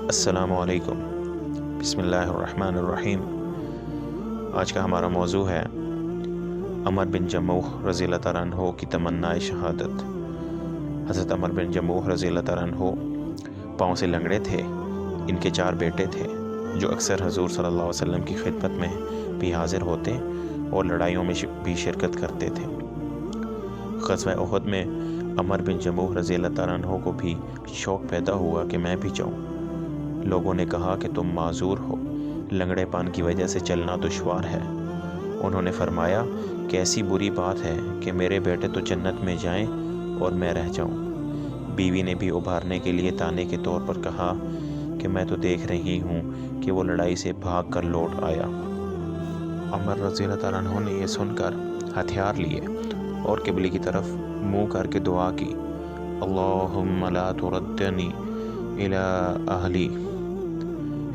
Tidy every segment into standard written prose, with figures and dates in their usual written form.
السلام علیکم۔ بسم اللہ الرحمن الرحیم۔ آج کا ہمارا موضوع ہے عمر بن جموح رضی اللہ تعالیٰ عنہ کی تمنا شہادت۔ حضرت عمر بن جموح رضی اللہ تعالیٰ عنہ پاؤں سے لنگڑے تھے۔ ان کے 4 بیٹے تھے جو اکثر حضور صلی اللہ علیہ وسلم کی خدمت میں بھی حاضر ہوتے اور لڑائیوں میں بھی شرکت کرتے تھے۔ غزوہ احد میں عمر بن جموح رضی اللہ تعالیٰ عنہ کو بھی شوق پیدا ہوا کہ میں بھی جاؤں۔ لوگوں نے کہا کہ تم معذور ہو، لنگڑے پان کی وجہ سے چلنا دشوار ہے۔ انہوں نے فرمایا کہ ایسی بری بات ہے کہ میرے بیٹے تو جنت میں جائیں اور میں رہ جاؤں۔ بیوی نے بھی ابھارنے کے لیے تانے کے طور پر کہا کہ میں تو دیکھ رہی ہوں کہ وہ لڑائی سے بھاگ کر لوٹ آیا۔ عمر رضی اللہ تعالیٰ عنہ نے یہ سن کر ہتھیار لیے اور قبلے کی طرف منہ کر کے دعا کی، اللہم لا تردنی الی اہلی،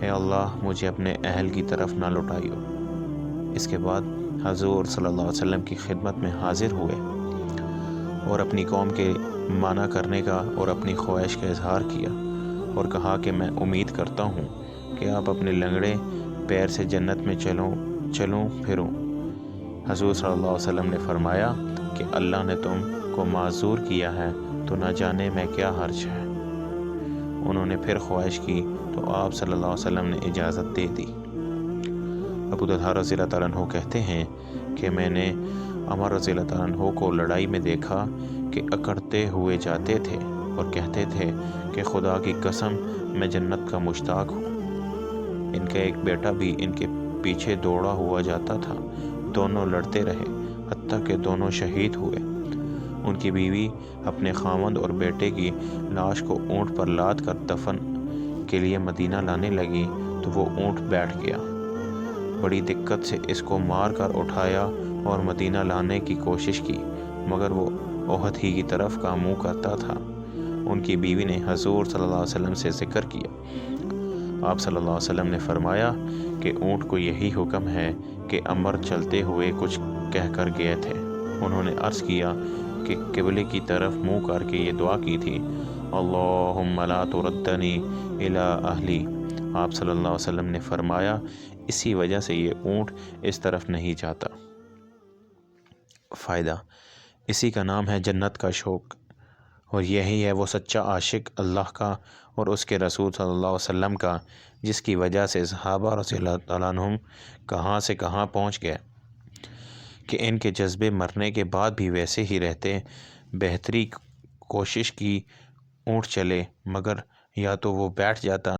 اے اللہ مجھے اپنے اہل کی طرف نہ لوٹائیو۔ اس کے بعد حضور صلی اللہ علیہ وسلم کی خدمت میں حاضر ہوئے اور اپنی قوم کے منع کرنے کا اور اپنی خواہش کا اظہار کیا اور کہا کہ میں امید کرتا ہوں کہ آپ اپنے لنگڑے پیر سے جنت میں چلوں پھروں۔ حضور صلی اللہ علیہ وسلم نے فرمایا کہ اللہ نے تم کو معذور کیا ہے تو نہ جانے میں کیا حرج ہے۔ انہوں نے پھر خواہش کی تو آپ صلی اللہ علیہ وسلم نے اجازت دے دی۔ ابو درداء رضی اللہ تعالیٰ عنہ کہتے ہیں کہ میں نے عمر رضی اللہ تعالیٰ عنہ کو لڑائی میں دیکھا کہ اکڑتے ہوئے جاتے تھے اور کہتے تھے کہ خدا کی قسم میں جنت کا مشتاق ہوں۔ ان کا ایک بیٹا بھی ان کے پیچھے دوڑا ہوا جاتا تھا۔ دونوں لڑتے رہے حتیٰ کہ دونوں شہید ہوئے۔ ان کی بیوی اپنے خاوند اور بیٹے کی لاش کو اونٹ پر لاد کر دفن کے لیے مدینہ لانے لگی تو وہ اونٹ بیٹھ گیا۔ بڑی دقت سے اس کو مار کر اٹھایا اور مدینہ لانے کی کوشش کی، مگر وہ احد ہی کی طرف کا منہ کرتا تھا۔ ان کی بیوی نے حضور صلی اللہ علیہ وسلم سے ذکر کیا۔ آپ صلی اللہ علیہ وسلم نے فرمایا کہ اونٹ کو یہی حکم ہے کہ عمر چلتے ہوئے کچھ کہہ کر گئے تھے۔ انہوں نے عرض کیا کہ قبلے کی طرف منہ کر کے یہ دعا کی تھی، اللہم لا تردنی الی اہلی۔ آپ صلی اللہ علیہ وسلم نے فرمایا اسی وجہ سے یہ اونٹ اس طرف نہیں جاتا۔ فائدہ، اسی کا نام ہے جنت کا شوق، اور یہی ہے وہ سچا عاشق اللہ کا اور اس کے رسول صلی اللہ علیہ وسلم کا، جس کی وجہ سے صحابہ رضی اللہ تعالیٰ عنہم کہاں سے کہاں پہنچ گئے کہ ان کے جذبے مرنے کے بعد بھی ویسے ہی رہتے۔ بہتری کوشش کی اونٹ چلے، مگر یا تو وہ بیٹھ جاتا